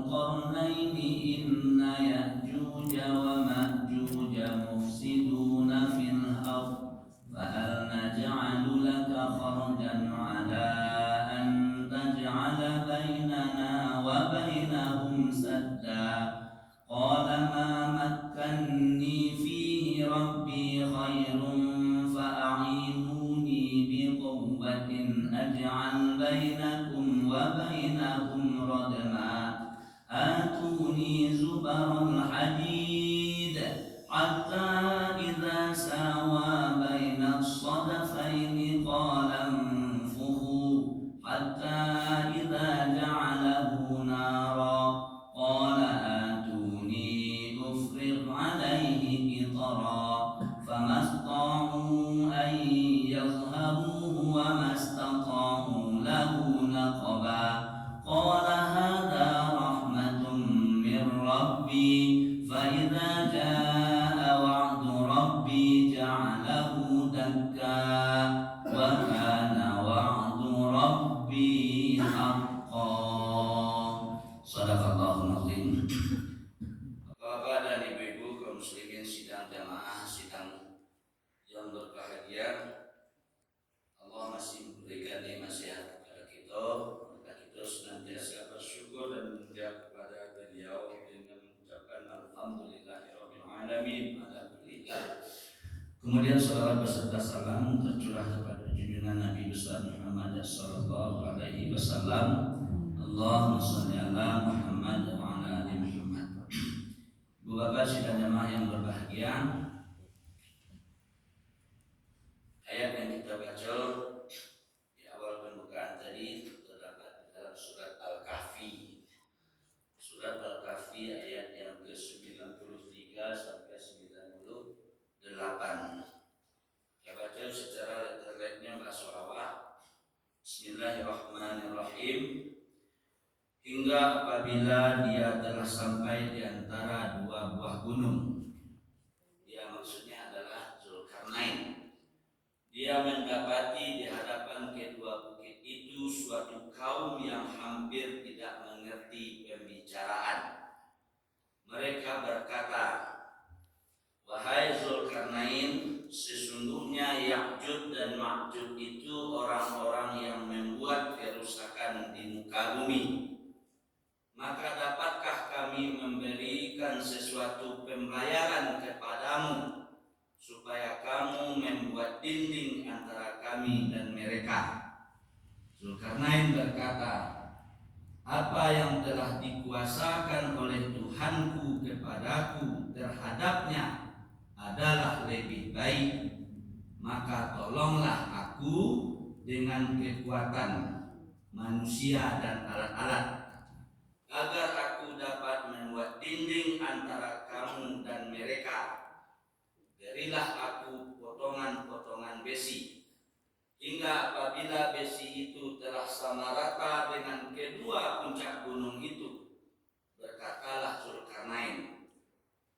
القرنين إن يأجوج ومأجوج مفسدون في الأرض فهل نجعل لك خرجا على أن تجعل بيننا وبينهم سدا قال ما مكني فيه ربي خير فأعينوني بقوة أجعل بينكم وبينهم ردما آتوني زبر الحديد حتى إذا ساوى بين الصدفين قال انفخوا حتى إذا جعله نارا قال آتوني أفرغ عليه قطرا فما استطاعوا أن يظهروه وما استطاعوا له نقبا قال هذا رحمة من ربي فإذا جاء وعد ربي جعله دكا وكان وعد ربي حقا. Sadaqallahul azim. Bapak dan ibu-ibu kaum muslimin sidang jamaah sidang yang berbahagia, Allah masih memberikan nikmat sehat kepada kita, maka kita senantiasa bersyukur dan memuja kepada beliau dengan mengucapkan alhamdulillahirabbil alamin ala kulli hal. Kemudian salawat beserta salam tercurah kepada junjungan Nabi besar Muhammad sallallahu alaihi wasallam. Allahumma shalli ala Muhammad wa ala ali Muhammad. Ibu bapak sidang jamaah yang berbahagia, ayat yang kita baca di awal pembukaan tadi terdapat dalam surat Al-Kahfi. Surat Al-Kahfi ayat yang ke-93 sampai 98. Kita baca secara letternya bahasa Bismillahirrahmanirrahim. Hingga apabila dia telah sampai di antara dua buah gunung. Dia maksudnya adalah Zulkarnain. Dia mendapati di hadapan kedua bukit itu suatu kaum yang hampir tidak mengerti pembicaraan. Mereka berkata, wahai Zulkarnain, sesungguhnya Ya'juj dan Ma'juj itu orang-orang yang membuat kerusakan di muka bumi. Maka dapatkah kami memberikan sesuatu pembayaran kepadamu supaya kamu membuat dinding antara kami dan mereka? Zulkarnain berkata, apa yang telah dikuasakan oleh Tuhanku kepadaku terhadapnya adalah lebih baik, maka tolonglah aku dengan kekuatan manusia dan alat-alat agar aku dapat membuat dinding antara kamu dan mereka. Berilah aku potongan-potongan besi, hingga apabila besi itu telah sama rata dengan kedua puncak gunung itu, berkatalah Zulkarnain,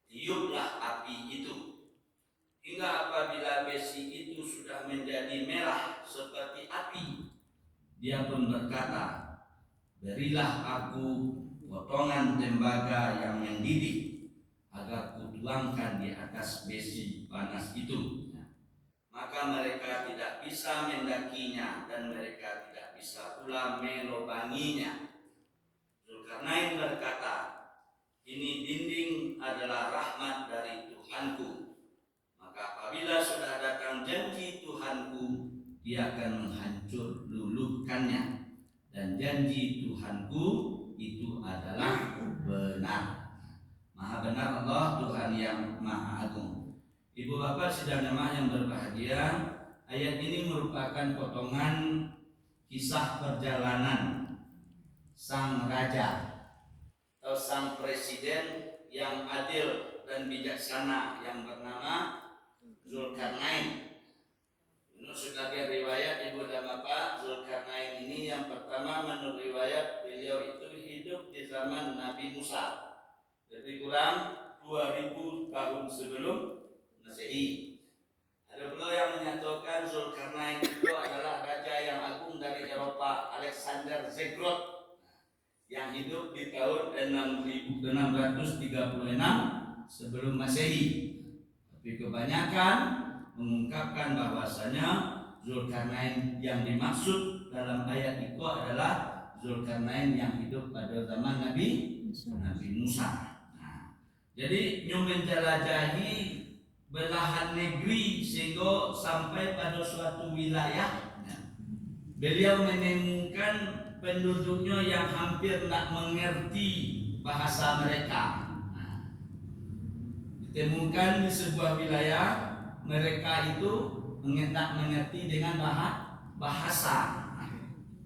tiuplah api itu. Hingga apabila besi itu sudah menjadi merah seperti api, dia pun berkata, berilah aku potongan tembaga yang mendidih agar kutuangkan di atas besi panas itu. Maka mereka tidak bisa mendakinya dan mereka tidak bisa pula melobanginya. Zulkarnain berkata, ini dinding adalah rahmat dari Tuhanku. Maka apabila sudah datang janji Tuhanku, dia akan menghancur luluhkannya. Dan janji Tuhanku itu adalah benar. Maha benar Allah, Tuhan yang Maha Agung. Ibu bapak sidang jemaah yang berbahagia, ayat ini merupakan potongan kisah perjalanan sang raja atau sang presiden yang adil dan bijaksana yang bernama Zulkarnain. Menurut sebagian riwayat ibu dan bapak, Zulkarnain ini yang pertama menurut riwayat beliau itu hidup di zaman Nabi Musa, lebih kurang 2000 tahun sebelum Masehi. Ada pula yang menyatakan Zulkarnain itu adalah raja yang agung dari Eropa, Alexander Zegrot. yang hidup di tahun 6636 sebelum Masehi. Tapi kebanyakan mengungkapkan bahwasanya Zulkarnain yang dimaksud dalam ayat itu adalah Zulkarnain yang hidup pada zaman Nabi Musa. Nah, jadi nyo menjelajahi belahan negeri sehingga sampai pada suatu wilayah. Beliau menemukan penduduknya yang hampir tidak mengerti bahasa mereka. Ditemukan di sebuah wilayah mereka itu tak mengerti dengan bahasa.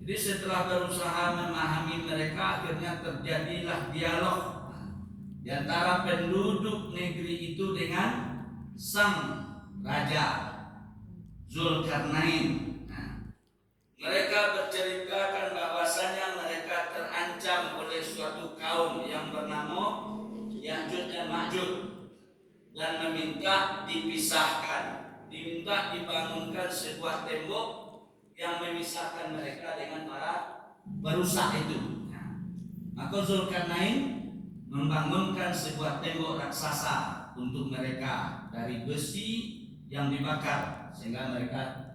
Jadi setelah berusaha memahami mereka, akhirnya terjadilah dialog di antara penduduk negeri itu dengan sang raja Zulkarnain. Mereka berceritakan bahwasanya mereka terancam oleh suatu kaum yang bernama Ya'juj dan Ma'juj dan meminta dipisahkan, diminta dibangunkan sebuah tembok yang memisahkan mereka dengan para perusak itu. Maka Zulkarnain membangunkan sebuah tembok raksasa untuk mereka dari besi yang dibakar sehingga mereka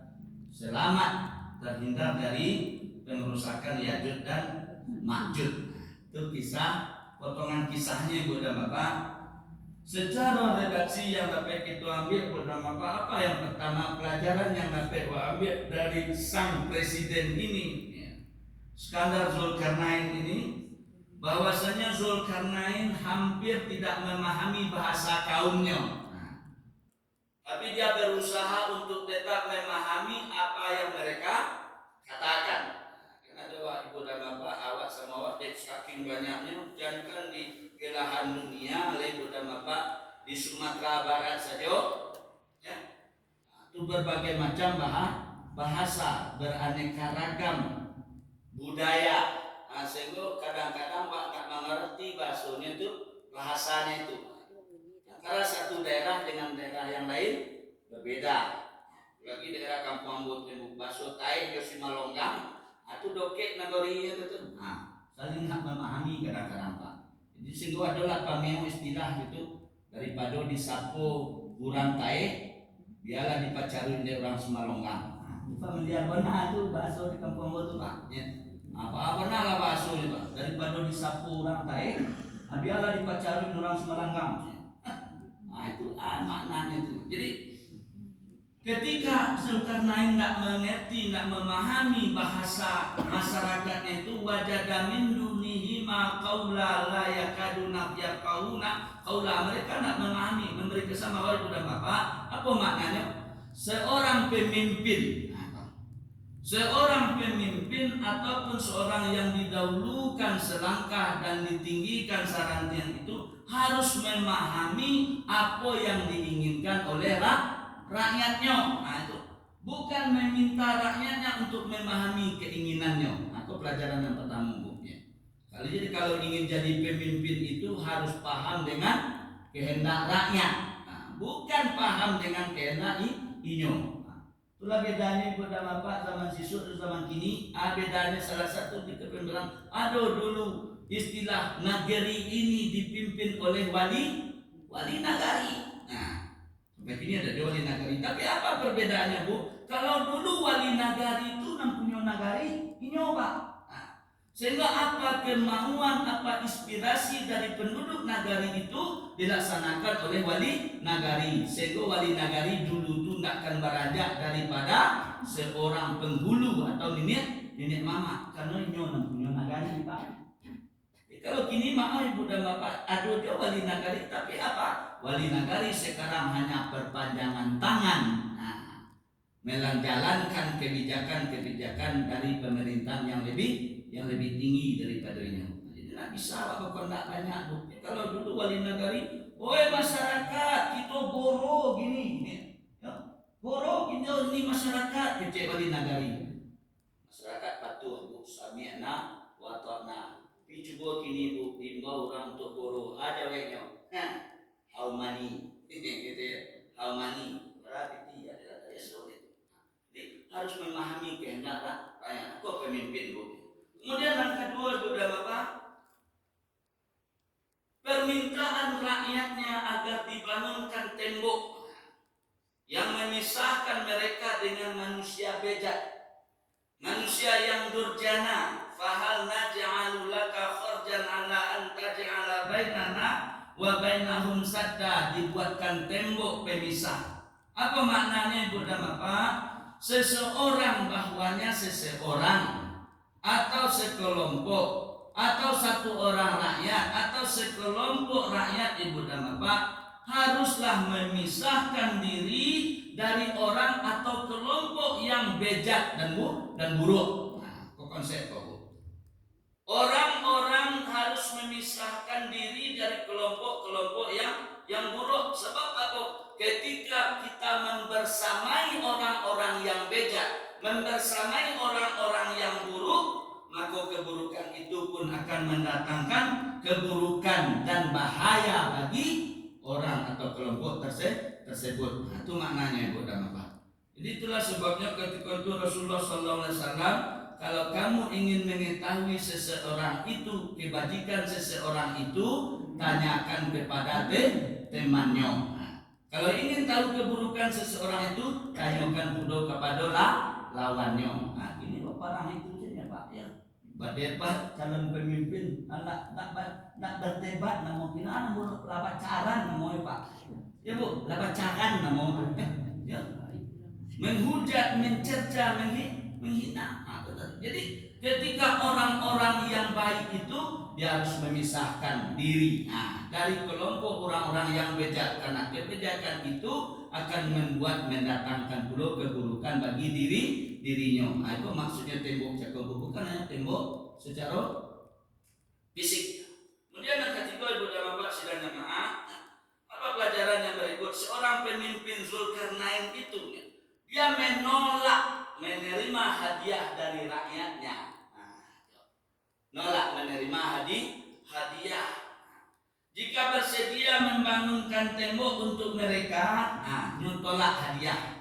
selamat terhindar dari pengerusakan Ya'juj dan Ma'juj. Itu kisah, potongan kisahnya Ibu dan Bapak. Secara redaksi yang dapat kita ambil Ibu dan Bapak, apa yang pertama, pelajaran yang dapat kita ambil dari sang presiden ini, Iskandar Zulkarnain ini, bahwasanya Zulkarnain hampir tidak memahami bahasa kaumnya. Tapi dia berusaha untuk tetap memahami apa yang mereka katakan. Karena doa Ibu dan Bapak, awak sama awak saking banyaknya, jangan di belahan dunia oleh Ibu dan Bapak di Sumatera Barat saja, ya, itu berbagai macam bahasa, beraneka ragam budaya. Sehingga kadang-kadang Pak tak mengerti bahasanya itu, bahasanya itu. Antara satu daerah dengan daerah yang lain berbeda. Lagi daerah Kampung Ambon Tembuk Baso Tai Yosi Malonggang atau dokek nagorinya itu. Saling tak memahami kadang-kadang Pak. Jadi sehingga adalah pameo istilah itu, daripada disapu kurang tae biarlah dipacarin dari orang Semalonggang. Familiar benar itu bahasa di Kampung Ambon itu Pak. Ya. Apa benar lah bahasa itu Pak. Daripada disapu orang tae biarlah dipacarin orang Semalonggang. Itu maknanya itu. Jadi ketika Zulkarnain tidak mengerti, tidak memahami bahasa masyarakatnya itu, wajada min dunihi ma qaula la yakaduna yaqauna qaula, mereka tidak memahami, memberi kesamaan Ibu dan Bapak. Apa maknanya? Seorang pemimpin ataupun seorang yang didahulukan selangkah dan ditinggikan sarantian itu harus memahami apa yang diinginkan oleh rakyatnya. Itu bukan meminta rakyatnya untuk memahami keinginannya. Itu pelajaran yang pertama Bu. Jadi kalau ingin jadi pemimpin itu harus paham dengan kehendak rakyat, bukan paham dengan kehendak inyo. Itulah bedanya Ibu dan Bapak zaman sisuk dan zaman kini. Bedanya salah satu kita bilang, dulu istilah negeri ini dipimpin oleh wali nagari. Sampai kini ada wali nagari. Tapi apa perbedaannya Bu? Kalau dulu wali nagari itu punya nagari, ini Pak. Sehingga apa kemauan, apa inspirasi dari penduduk nagari itu dilaksanakan oleh wali nagari. Sehingga wali nagari dulu itu tidak akan beranjak daripada seorang penghulu atau nenek mama. Karena ini punya nagari Pak. Kalau kini maaf Ibu dan Bapak, ada juga wali nagari, tapi apa? Wali nagari sekarang hanya perpanjangan tangan, menjalankan kebijakan-kebijakan dari pemerintahan yang lebih tinggi daripadanya. Jadi tidak bisa Bapak tidak banyak. Kalau dulu wali nagari, masyarakat kita boro gini, boro ini masyarakat, kecil wali nagari. Masyarakat patuh Bu, sami'na wa ta'na. Coba kini Bu, imbau orang untuk boro, ada weknya. How many? Gitu ya. How many? Berarti tidak ada sulit. Jadi harus memahami kehendak rakyat. Kok pemimpin Bu. Kemudian yang kedua Ibu dan Bapak, rakyatnya agar dibangunkan tembok yang memisahkan mereka dengan manusia bejat, manusia yang durjana. Fahal naj'alu laka kharjan ala an taj'ala bainana wa bainahum sadda, dibuatkan tembok pemisah. Apa maknanya Ibu dan Bapak? Seseorang, bahwanya seseorang atau sekelompok atau satu orang rakyat atau sekelompok rakyat Ibu dan Bapak haruslah memisahkan diri dari orang atau kelompok yang bejat dan buruk. Nah, konsep Bu. Orang-orang harus memisahkan diri dari kelompok-kelompok yang buruk. Sebab apa? Ketika kita membersamai orang-orang yang bejat, membersamai orang-orang yang buruk, maka keburukan itu pun akan mendatangkan keburukan dan bahaya bagi orang atau kelompok tersebut. Nah, itu maknanya Ibu dan Bapak. Jadi itulah sebabnya ketika itu Rasulullah SAW, kalau kamu ingin mengetahui seseorang itu, kebajikan seseorang itu, tanyakan kepada temannya. Nah, kalau ingin tahu keburukan seseorang itu, tanyakan dulu kepada lawannya. Nah, ini orang itu saja Pak ya. Berdebat calon pemimpin, nak berdebat, namun kita anak labacaran namanya Pak. Ya Bu, labacaran namanya. Ya, menghujat, mencerca, menghina. Jadi ketika orang-orang yang baik itu, dia harus memisahkan diri dari kelompok orang-orang yang bejat, karena kebejakan itu akan mendatangkan pula keburukan bagi dirinya. Nah, itu maksudnya tembok jaga, bukan hanya tembok secara fisik. Kemudian yang ketiga Ibu dan Bapak sidang jamaah, apa pelajaran yang berikut? Seorang pemimpin Zulkarnain itu dia menolak menerima hadiah dari rakyatnya. Nolak menerima hadiah. Jika bersedia membangunkan tembok untuk mereka, tolak hadiah.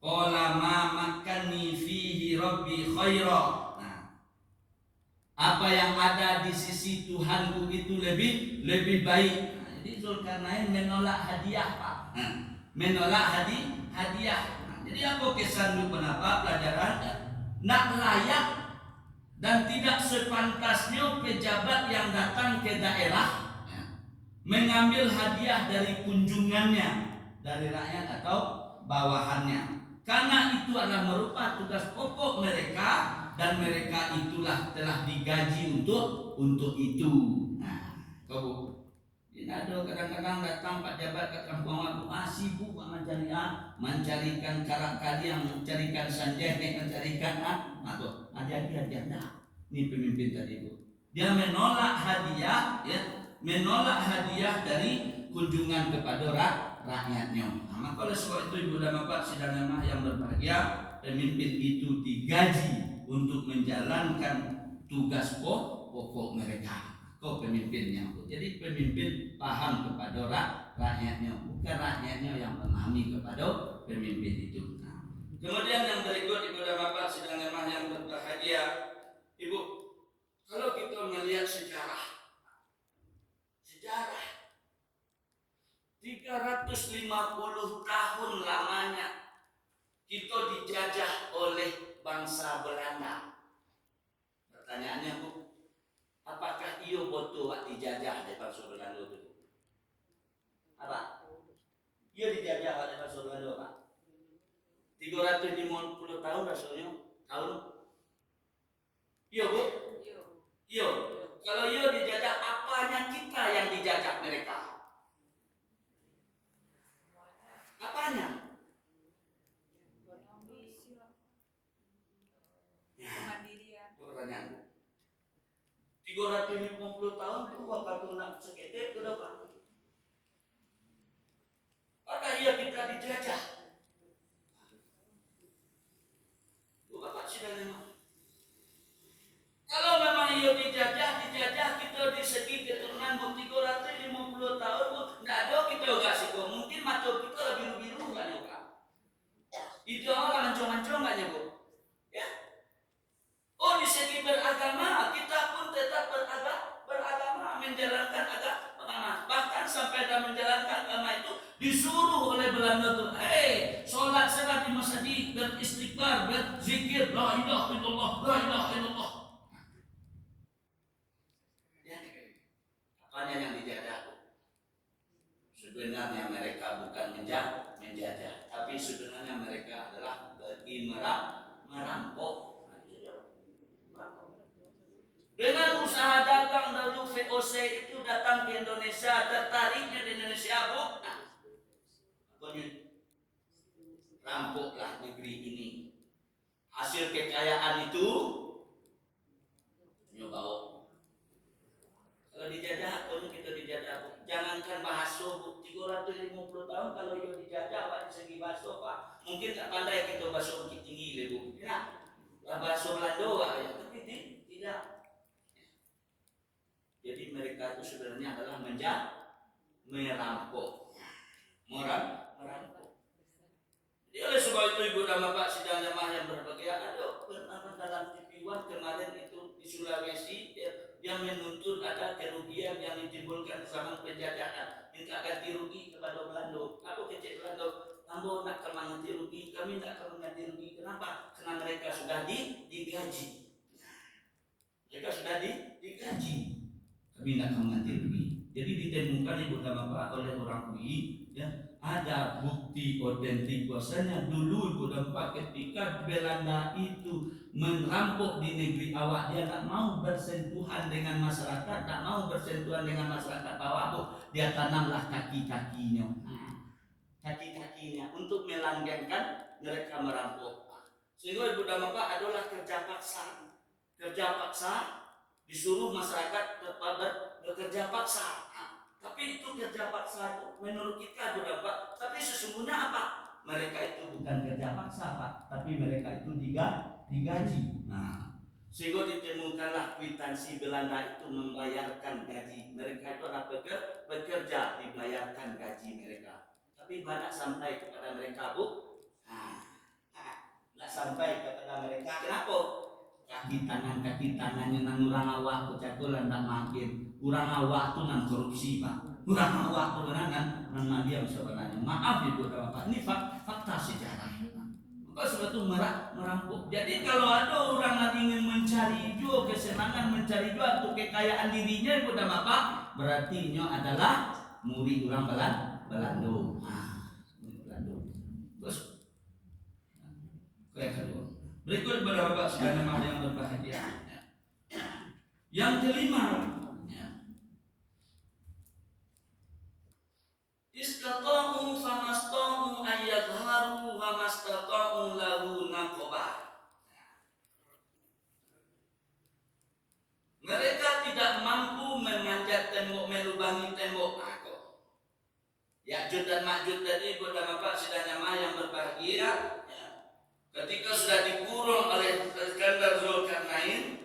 Qala ma makani fihi rabbi khaira. Apa yang ada di sisi Tuhanku itu lebih baik. Jadi Zulkarnain menolak hadiah Pak. Menolak hadiah. Jadi apa kesan pendapat pelajaran? Nak layak dan tidak sepantasnya pejabat yang datang ke daerah mengambil hadiah dari kunjungannya, dari rakyat atau bawahannya. Karena itu adalah merupakan tugas pokok mereka, dan mereka itulah telah digaji untuk itu. Nah, kau ada kadang-kadang datang Pak Jabat ke kampung aku, sibuk mencarikan karak kalian, mencarikan sanjeh, mencarikan hadiah. Ini pemimpin tadi Bu. Dia menolak hadiah, menolak hadiah dari kunjungan kepada rakyatnya. Nah, maka oleh sebab itu Ibu dan Bapak sidang jamaah yang berbahagia, pemimpin itu digaji untuk menjalankan tugas pokok mereka. Kau pemimpinnya. Jadi pemimpin paham kepada rakyatnya, bukan rakyatnya yang memahami kepada pemimpin itu. Nah, kemudian yang berikut Ibu dan Bapak sidang jamaah yang berbahagia, Ibu, kalau kita melihat sejarah 350 tahun lamanya kita dijajah oleh bangsa Belanda. Pertanyaannya Bu, apakah iyo betul dijajah oleh bangsa Belanda itu? Apa? Iyo dijajah oleh bangsa Belanda Pak? 350 tahun rasanya tahun? Iyo Bu? Iyo. Kalau iyo dijajah, apanya kita yang dijajah mereka? Apanya? Pertanyaan. 350 tahun itu waktu nak sekedek sudah Pak. Apakah iya kita dijajah? Bapak sidang jamaah. Kalau memang iya dijajah kita di segi keturunan 350 tahun, tidak ada kita kasih kok. Mungkin mata kita biru-biru kan ya Pak. Itu orang mancung-mancung kan ya Bu. Ya. Oh, di segi beragama kita pun tetap beragama, menjalankan agama. bahkan sampai dalam menjalankan agama itu disuruh oleh Belanda tuh, sholat di masjid, beristighfar, berzikir, la ilaha illallah, la ilaha illallah. Apanya yang dijajah? Sebenarnya mereka bukan menjajah, tapi sebenarnya mereka adalah pergi merampok. Dengan usaha dagang lalu VOC itu datang ke Indonesia, tertariknya di Indonesia, rampoklah negeri ini. Hasil kekayaan itu nyoba. Kalau dijajah, kita dijajah. Jangankan bahasa 350 tahun kalau yo dijajah Pak di segi bahasa Pak. Mungkin tak pandai kita bahasa Bukit Tinggi lebu. Ya. Bahasa Belanda ya, tapi tidak. Jadi mereka itu sebenarnya adalah merampok. Merampok. Jadi oleh sebab itu Ibu dan Bapak sidang jamaah yang berbahagia, ada pernah dalam TV-1 kemarin itu di Sulawesi yang menuntut ada kerugian yang ditimbulkan zaman penjajahan, minta ganti rugi kepada Belanda. Aku kecil Belanda, Ambo nak ganti rugi, kami nak ganti rugi. Kenapa? Karena mereka sudah digaji. Mereka sudah digaji. Kami nak ganti rugi. Jadi ditemukan Ibu dan Bapak oleh orang UI, ya, ada bukti otentik bahwasanya dulu Ibu dan Bapak ketika Belanda itu merampok di negeri awak, dia tak mau bersentuhan dengan masyarakat, tak mau bersentuhan dengan masyarakat bawah, dia tanamlah kaki-kakinya, kaki-kakinya untuk melanggengkan mereka merampok. Sehingga Ibu dan Bapak adalah kerja paksa, disuruh masyarakat bekerja paksa. Tapi itu kerja paksa itu menurut kita Ibu dan Bapak, tapi sesungguhnya apa? Mereka itu bukan kerja paksa Pak, tapi mereka itu digaji. Nah, sehingga ditemukanlah kwitansi Belanda itu membayarkan gaji. Mereka itu adalah bekerja dibayarkan gaji mereka. Tapi banyak sampai kepada mereka Bu. Tidak sampai kepada mereka. Kenapa? Kaki tangannya nang urang awak kucakulan tak makin. Urang awak tu nang korupsi Pak. Urang awak tu nang madiam sebenarnya. Maaf Ibu dan Bapak, ini fakta sejarah. Maka sebab itu merampok. Jadi kalau ada orang yang ingin mencari juga kesenangan, mencari juga untuk kekayaan dirinya Ibu dan Bapak, berarti nya adalah murid orang Belanda. Terus yang kedua, berikut kepada Bapak sekalian yang berbahagia. Yang kelima, istata'u famasta'u ayyadharu wa mastata'u lahu naqobah. Mereka tidak mampu memanjat tembok, melubangi tembok. Ya'juj dan Ma'juj tadi Ibu dan Bapak sidang jamaah yang berbahagia, ketika sudah dikurung oleh Iskandar Zulkarnain,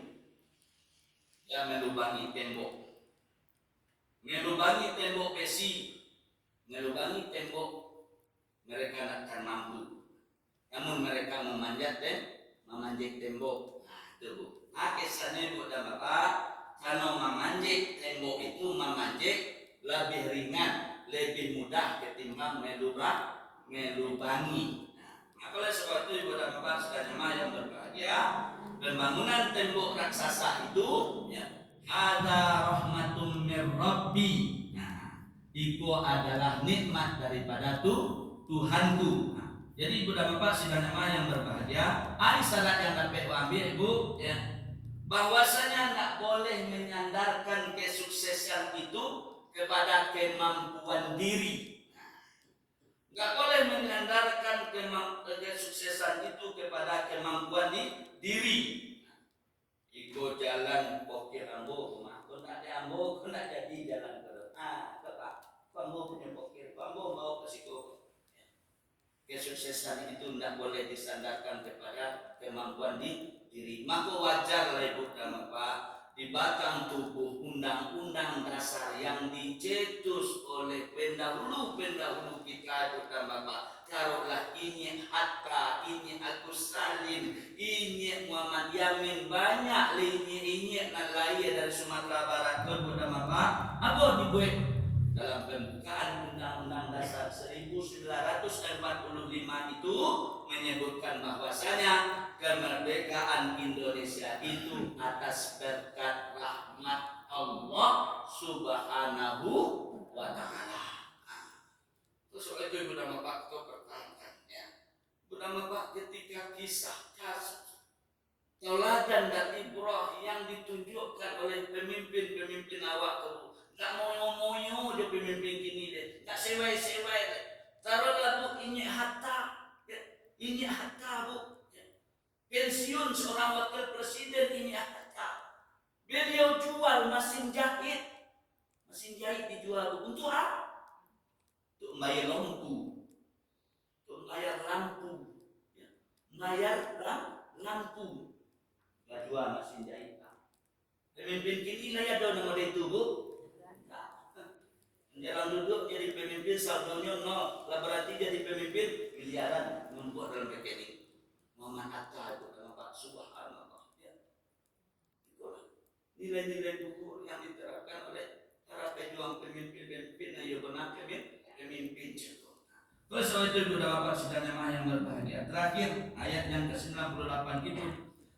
ya melubangi tembok, besi, melubangi tembok, mereka akan mampu. Namun mereka memanjat tembok. Nah, itu kisahnya Ibu dan Bapak. Kalau memanjat tembok itu lebih ringan, lebih mudah ketimbang melubangi. Oleh sebab itu Ibu dan Bapak sekalian jemaah yang berbahagia, pembangunan tembok raksasa itu ada rahmatum mir Rabbi. Itu adalah nikmat daripada Tuhanku. Jadi Ibu dan Bapak sekalian jemaah yang berbahagia, salat yang dapat ambil Ibu, bahwasanya tidak boleh menyandarkan kesuksesan itu kepada kemampuan diri. Tidak boleh menyandarkan kesuksesan itu kepada kemampuan diri. Iko jalan pokir ambo, aku nak ada ambo, aku nak jadi jalan terus. Tetap, ambo punya pokir, ambo mau ke situ. Kesuksesan itu tidak boleh disandarkan kepada kemampuan diri. Maka wajarlah Ibu dan Bapak, di batang tubuh undang-undang dasar yang dicetus oleh pendahulu kita Ibu dan Bapak, taruhlah ini Hatta, ini Agus Salim, ini Muhammad Yamin, banyak ini nalaya dari Sumatera Barat Ibu dan Bapak, apa dibuat Allah Subhanahu wa Ta'ala. Terus oleh itu Ibu dan Bapak kau pertahankan ya. Ibu dan Bapak ketika kisah tauladan dan ibrah yang ditunjukkan oleh pemimpin-pemimpin awak itu, tak moyo-moyo dia pemimpin gini deh, tak sewai-sewai deh. Taruhlah Bu ini harta, ya. Ini harta Bu. Ya. Pensiun seorang wakil presiden ini harta. Beliau jual mesin jahit dijual Bu. Untuk apa? Untuk bayar lampu, ya. Bayar lampu. Gak jual mesin jahit. Pemimpin kini lah ada nama itu Bu. Jarang duduk jadi pemimpin saldonya no, lah berarti jadi pemimpin miliaran membuat dalam rekening. Muhammad Hatta itu nama Pak Subhanallah. Ya. Nilai-nilai luhur yang diterapkan oleh para pejuang pemimpin-pemimpin yang benar pemimpin contoh. Terus soal itu sudah Bapak sidang jamaah yang berbahagia. Terakhir ayat yang ke-98 itu,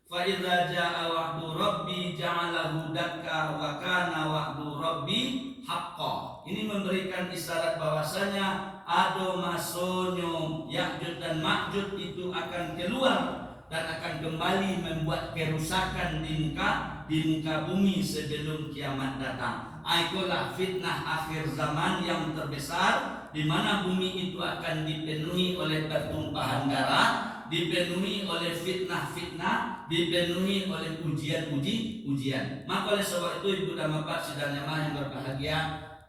fa idza jaa wa'du rabbi ja'alahu dakka wa kana wa'du rabbi haqqan. Ini memberikan isyarat bahwasanya ada masonyo Ya'juj dan Ma'juj itu akan keluar dan akan kembali membuat kerusakan di muka bumi sebelum kiamat datang. Itulah fitnah akhir zaman yang terbesar, di mana bumi itu akan dipenuhi oleh pertumpahan darah, dipenuhi oleh fitnah-fitnah, dipenuhi oleh ujian. Maka oleh sebab itu Ibu dan Bapak sidang jamaah yang berbahagia,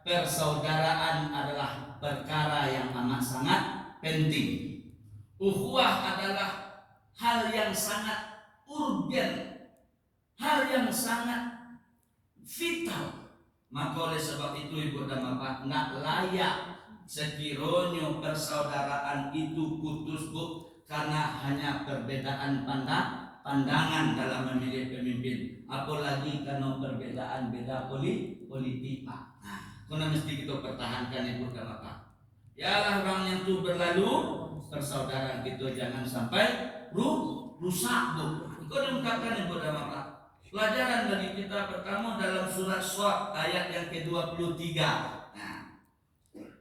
persaudaraan adalah perkara yang amat sangat penting. Ukhuwah adalah hal yang sangat urgen, hal yang sangat vital. Maka oleh sebab itu Ibu dan Bapak, nak layak sekiranya persaudaraan itu putus Bu, karena hanya perbedaan pandangan dalam memilih pemimpin, apalagi karena perbedaan beda politik Pak. Nah, karena mesti kita pertahankan Ibu dan Bapak. Yalah orang yang itu berlalu, persaudaraan kita jangan sampai rusak Bu. Kau diungkapkan Ibu dan Bapak. Pelajaran bagi kita pertama dalam surat Shad ayat yang ke-23. Nah,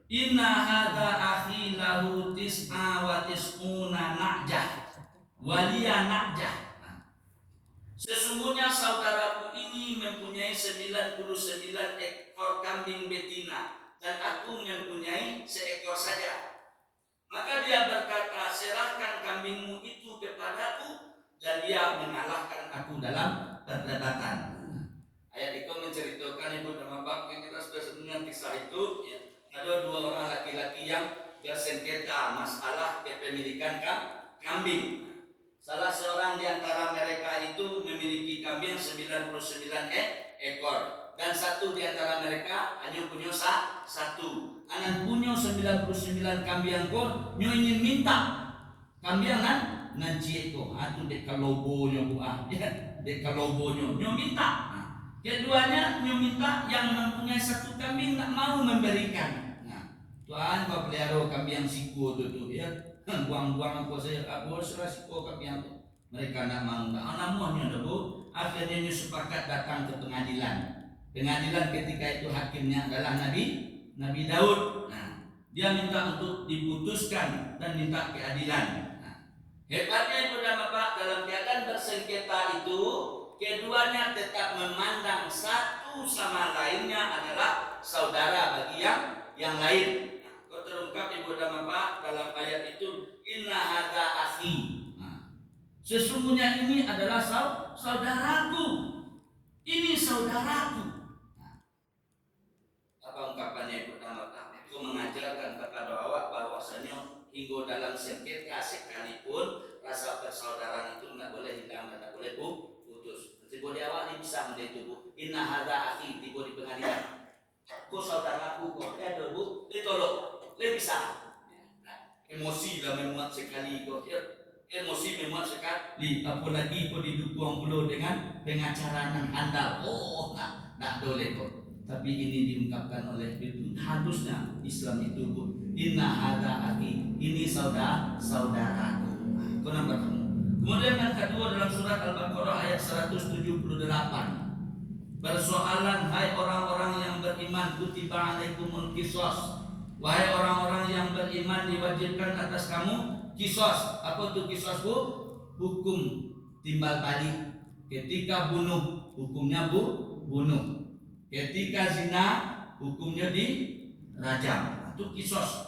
inna hadza akhi lahu tis'a wa tis'una na'jah waliya na'jah. Sesungguhnya saudaraku ini mempunyai 99 ekor kambing betina dan aku mempunyai seekor saja. Maka dia berkata, serahkan kambingmu itu kepadaku, dan dia mengalahkan aku dalam perdebatan. Ayat itu menceritakan Ibu dan Bapak yang kita sudah sebutkan kisah itu ya, ada dua orang laki-laki yang bersengketa masalah kepemilikan kambing. Salah seorang di antara mereka itu memiliki kambing 99 ekor dan satu di antara mereka hanya punya satu. Anak punya 99 kambing ekor, nyo ingin minta kambing nan cieko atau dek kalobonyo dek kalobonyo nyo minta. Keduanya nyo minta yang mempunyai satu kambing tak mau memberikan. Nah, Tuhan kau pelihara kambing siku tu ya, buang-buang aku saya serah siku kambing tu. Mereka tak mau. Namunnya Bu, akhirnya nyo sepakat datang ke pengadilan. Pengadilan ketika itu hakimnya adalah Nabi Daud. Nah, dia minta untuk diputuskan dan minta keadilan. Hebatnya Ibu dan Bapak, dalam keadaan bersengketa itu keduanya tetap memandang satu sama lainnya adalah saudara bagi yang lain. Kau terungkap Ibu dan Bapak dalam ayat itu, inna hadza akhi. Sesungguhnya ini adalah saudaraku. Ini saudaraku. Apa ungkapannya Ibu dan Bapak? Itu mengajarkan kepada awak bahwasanya hingga dalam sengketa sekalipun rasa persaudaraan itu tidak boleh hilang dan tidak boleh putus. Tiba di awal ini bisa menjadi Bu. Inna hadza akhi, tiba di pengadilan. Kau saudaraku, kau ada Bu, ditolong, bisa. Emosi lah memuat sekali kau. Emosi memuat sekali. Apalagi kau didukung pula dengan pengacara yang handal. Oh, tak boleh kau. Tapi ini diungkapkan oleh itu harusnya Islam itu Bu. Inna hadza akhi, ini saudaraku. Kau bertemu. Kemudian yang kedua dalam surat Al-Baqarah ayat 178. bersoalan, hai orang-orang yang beriman, kutiba alaikumul qisas. Wahai orang-orang yang beriman, diwajibkan atas kamu qisas. Apa itu qisas, Bu? Hukum timbal balik. Ketika bunuh, hukumnya bunuh. Ketika zina, hukumnya dirajam. Itu qisas.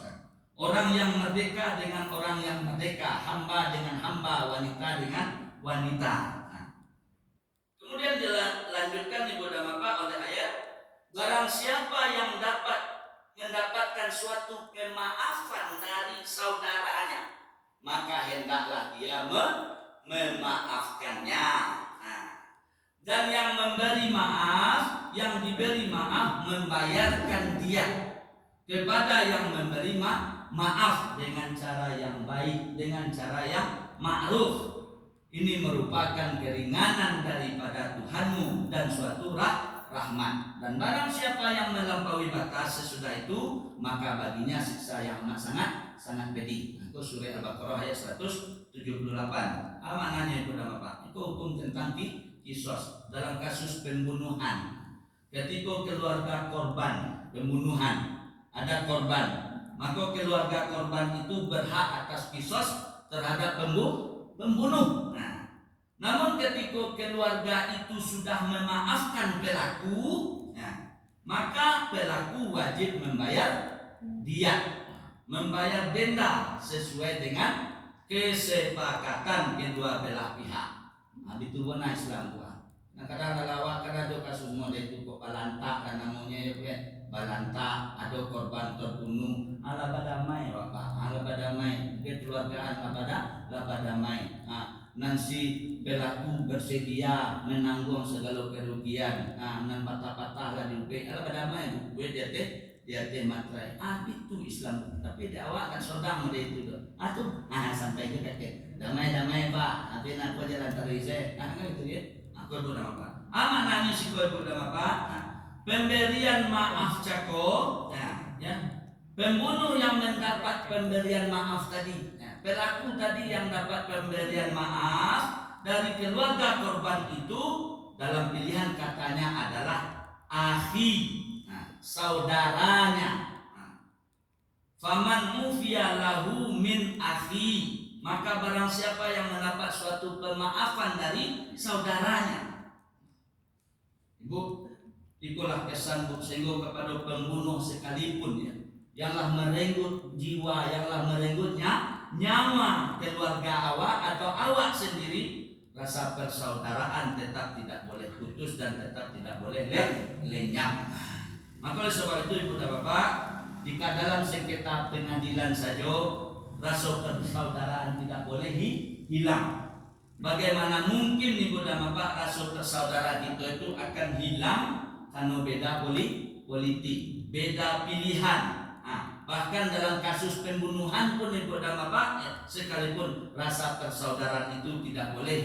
Orang yang merdeka dengan orang yang merdeka, hamba dengan hamba, wanita dengan wanita. Kemudian dilanjutkan Ibu dan Bapak oleh ayat, barang siapa yang mendapatkan suatu kemaafan dari saudaranya, maka hendaklah dia memaafkannya. Dan yang memberi maaf, yang diberi maaf, membayarkan dia kepada yang memberi maaf dengan cara yang baik, dengan cara yang ma'ruf. Ini merupakan keringanan daripada Tuhanmu dan suatu rahmat. Dan barang siapa yang melampaui batas sesudah itu, maka baginya siksa yang amat sangat pedih. Itu surah Al-Baqarah ayat 178. Maknanya itu Bapak, itu hukum tentang qisas dalam kasus pembunuhan. Ketika keluarga korban pembunuhan, ada korban, maka keluarga korban itu berhak atas qisas terhadap pembunuh. Namun ketika keluarga itu sudah memaafkan pelaku, maka pelaku wajib membayar diat, membayar denda sesuai dengan kesepakatan kedua belah pihak. Itu benar Islam gua. Kadang lawak kadang ada kasus model itu kok balanta dan namanya ya balanta, ada korban terbunuh, ala badamai Bapak, ala badamai, kekeluargaan ala badamai. Nanti pelaku bersedia menanggung segala kerugian, nan patah-patah lah diupe, ala badamai, gue dia teh matrai. Itu Islam, tapi di awal kan sodang model itu tuh. Sampai juga damai Pak, nanti aku jalan terus kan itu ya. Aku udah apa? Maknanya si kau udah apa? Pemberian maaf cako, ya. Pembunuh yang mendapat pemberian maaf tadi, pelaku tadi yang dapat pemberian maaf dari keluarga korban itu dalam pilihan katanya adalah akhi, saudaranya. Faman ufiya lahu min akhi, maka barang siapa yang mendapat suatu pemaafan dari saudaranya. Ibu, itulah kesan sehingga kepada pembunuh sekalipun ya, janganlah merenggut jiwa, janganlah merenggut nyawa keluarga awak atau awak sendiri. Rasa persaudaraan tetap tidak boleh putus dan tetap tidak boleh lenyap. Maka oleh sebab itu Ibu dan Bapak, jika dalam sengketa pengadilan saja rasa persaudaraan tidak boleh hilang, bagaimana mungkin Ibu dan Bapak rasa persaudaraan itu akan hilang karena beda politik, beda pilihan. Bahkan dalam kasus pembunuhan pun Ibu dan Bapak, sekalipun rasa persaudaraan itu tidak boleh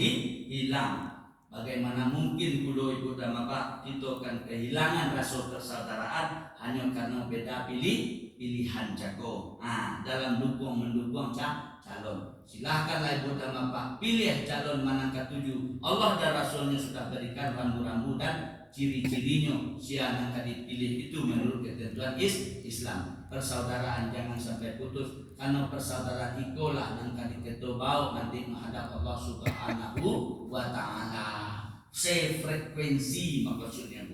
hilang. Bagaimana mungkin kulo Ibu dan Bapak kita akan kehilangan rasa persaudaraan hanya karena beda pilihan jago. Dalam mendukung calon. Silahkanlah Ibu dan Bapak pilih calon mana ketujuh. Allah dan Rasulnya sudah berikan rambu-rambu dan ciri-cirinya. Siapa yang dipilih itu menurut ketentuan Islam. Persaudaraan jangan sampai putus, karena persaudaraan itulah yang kita bawa nanti menghadap Allah Subhanahu wa Ta'ala. Sefrekuensi maksudnya.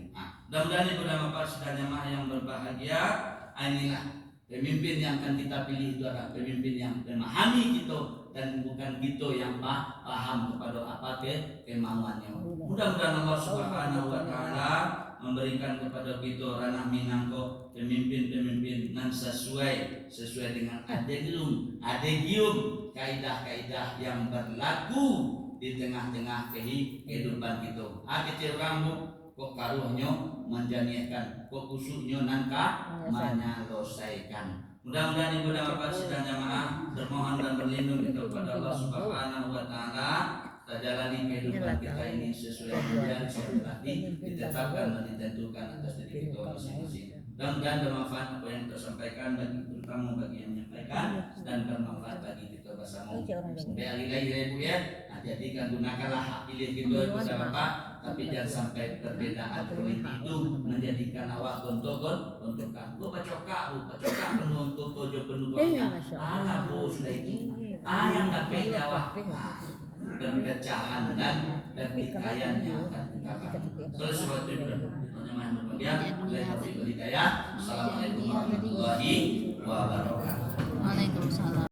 Mudah-mudahan Ibu dan Bapak sudah jamaah yang berbahagia. Inilah pemimpin yang akan kita pilih, itu adalah pemimpin yang memahami kita dan bukan kita yang paham kepada apa kemauannya. Mudah-mudahan Allah Subhanahu wa Ta'ala memberikan kepada kita ranah minangko pemimpin-pemimpin yang sesuai dengan adegium kaidah-kaidah yang berlaku di tengah-tengah kehidupan kita. Kecil rambut kok karuhnya menjanikan, kok kusuknya nangka menyelesaikan. Mudah-mudahan Ibu dan Bapak sidang jamaah bermohon dan berlindung kepada Allah Subhanahu wa Ta'ala. Kita jalani kehidupan kita ini sesuai dengan yang telah ditetapkan dan ditentukan atas diri kita masing-masing. Dan bermanfaat apa yang kita sampaikan, terutama bagi yang menyampaikan, dan bermanfaat bagi kita bersama. Sampai hari lagi ya Ibu ya. jadi kan gunakanlah hak pilih gitu kepada bapak, tapi jangan sampai perbedaan politik itu menjadikan awak untuk kamu pacokak penuh untuk tujuh penuhnya ala bos lagi ayam dapat awak perpecahan dan pertikaian yang akan dikatakan. Oleh sebab itu Assalamualaikum warahmatullahi wabarakatuh. Waalaikumsalam.